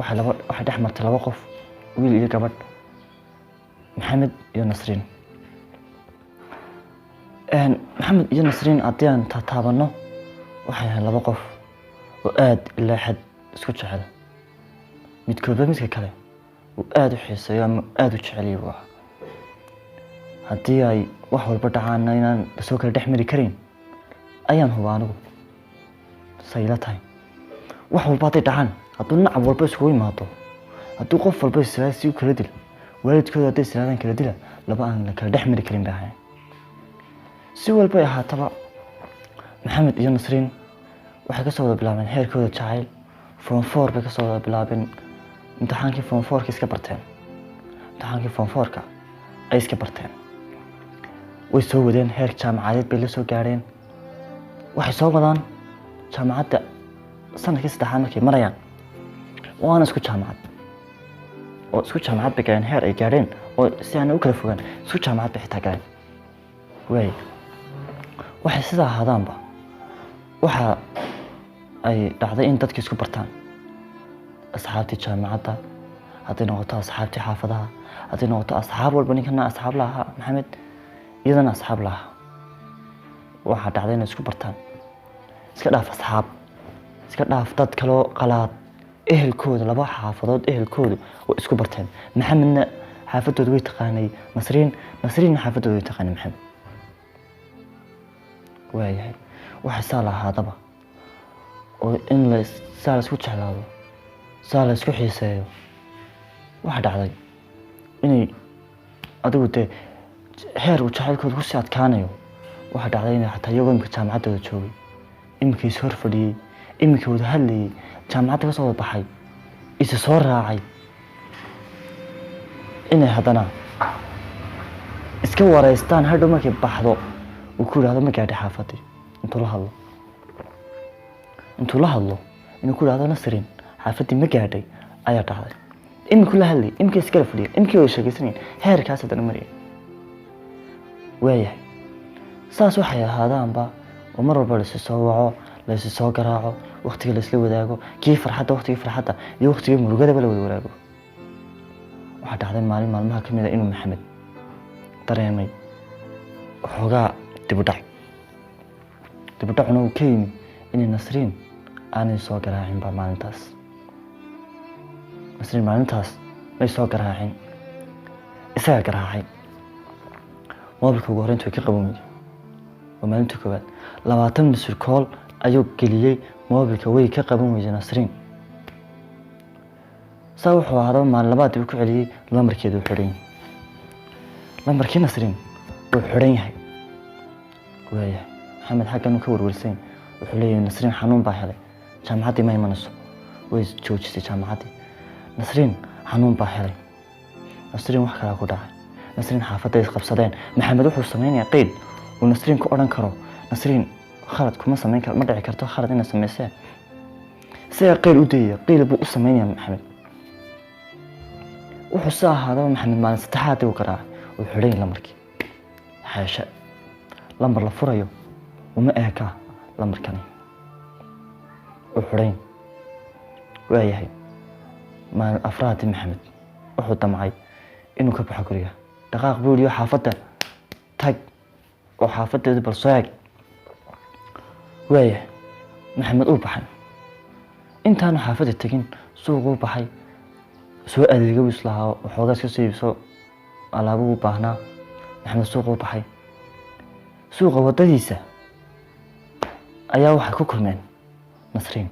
waxay dhex martay laba qof wiil iyo gabadh maxamed iyo nasriin maxamed iyo nasriin haddii aan taataabano waxay ahayd laba qof oo aad ilaa xad isku jecel midkoodba midka kale uu aad u xiiseeyo ama aad u jecel yahay haddii ay wax walba dhacaana inaan lasoo kala dhex mari karin ayaan hubaa anigu sayla tahay wax walba hadday dhacaan hadduu nacab walba isugu imaado hadduu qof walba israasi u kala dil waalidkooda hadday israadaan kala dila laba aan la kala dhex mari karin baa ahayn si walba ay ahaataba maxamed iyo nasriin waxay kasoo wada bilaabeen heerkooda jacayl form 4 bay kasoo wada bilaabeen imtixaankii form 4 iska barteen imtixaankii form 4 ay iska barteen way soo wadeen heer jaamacadeed bay la soo gaareen waxay soo wadaan jaamacadda sanadkii saddexaad markay marayaan waana isku jaamacad bay galeen heer ay gaadheen oo si aan u kala fogaan isku jaamacad bay xitaa galeen waxay sidaa ahaadaanba waxa ay dhacday in dadkii isku bartaan asxaabtii jaamacadda hadday noqoto asxaabtii xaafadaha hadday noqoto asxaab walba ninkana asxaab lahaa maxamed iyadana asxaab lahaa waxaa dhacday inay isku bartaan iska dhaaf asxaab iska dhaaf dad kaloo qalaad ehelkooda laba xaafadood ehelkoodu way isku barteen maxamedna xaafadooda way taqaanay nasriinna xaafadooda way taqaanay maxamed waayahay waxa saa lahaadaba oo in saa la isku jeclaado saa la isku xiiseeyo waxa dhacday inay adigu dee heer uu jacaylkooda ku sii adkaanayo waxa dhacday inay xataa iyagoo imika jaamacaddooda joogay imika is hor fadhiyey imika wada hadlayay jaamacadda ka soo wada baxay isa soo raacay inay haddana iska wareystaan hadhow markay baxdo uu ku yidhaahdo ma gaadhay xaafadii intuu la hadlo inuu ku yidhaahdo nasriin xaafadii ma gaadhay ayaa dhacday imikuu la hadlayay imikii iskala fadhiya imikii wada sheegaysanayn heerkaas haddana maraya waayahay saas waxay ahaadaanba oo mar walba laysi soo waco laysi soo garaaco waqtiga laysla wadaago kii farxadda iyo waqtigii murugadaba la wada wadaago waxaa dhacday maalin maalmaha ka mid a inuu maxamed dareemay waxoogaa dibudhacuna uu ka yimi inay nasriin aanay soo garaacinba maalintaas nasriin maalintaas may soo garaacin isagaa garaacay moobilka ugu horreynta way ka qaban weyday waa maalinta koowaad 20 misir kool ayuu geliyey moobilka way ka qaban weyday nasriin saa wuxuu ahaadaba maalin labaad uu ku celiyey lambarkeedu uu xidhan yahay lambarkii nasriin uu xidhan yahay waayahay maxamed xaggan uu ka warwarsan wuxuu leeyahay nasriin xanuun baa helay jaamacaddii ma imanayso way joojisay jaamacaddii nasriin xanuun baa helay nasriin wax kalaa ku dhacay nasriin xaafadda is qabsadeen maxamed wuxuu samaynayaa qeyd uu nasriin ku odhan karo nasriin khalad kuma samayn karo ma dhici karto khalad inay samaysee sidaa qeyl u dayaya qeyl buu u samaynayaa maxamed wuxuu si ahaadaba maxamed maalin saddexaadii u garaacay uu xidhan yahay lambarkii xaasha lambar la furayo uma eeka lambarkani uu xidhan waayahay maalin afraadii maxamed wuxuu damcay inuu ka baxo guriga dhaqaaq buu yidhi xaafadda tag oo xaafaddeedu bal soo eeg waayahay maxamed uu baxay intaanu xaafadda tegin suuquu baxay soo adeega buu islahaa waxoogaas ka soo iibso alaabuu u baahnaa maxamed suuquu baxay suuqa waddadiisa ayaa waxay ku kulmeen nasriin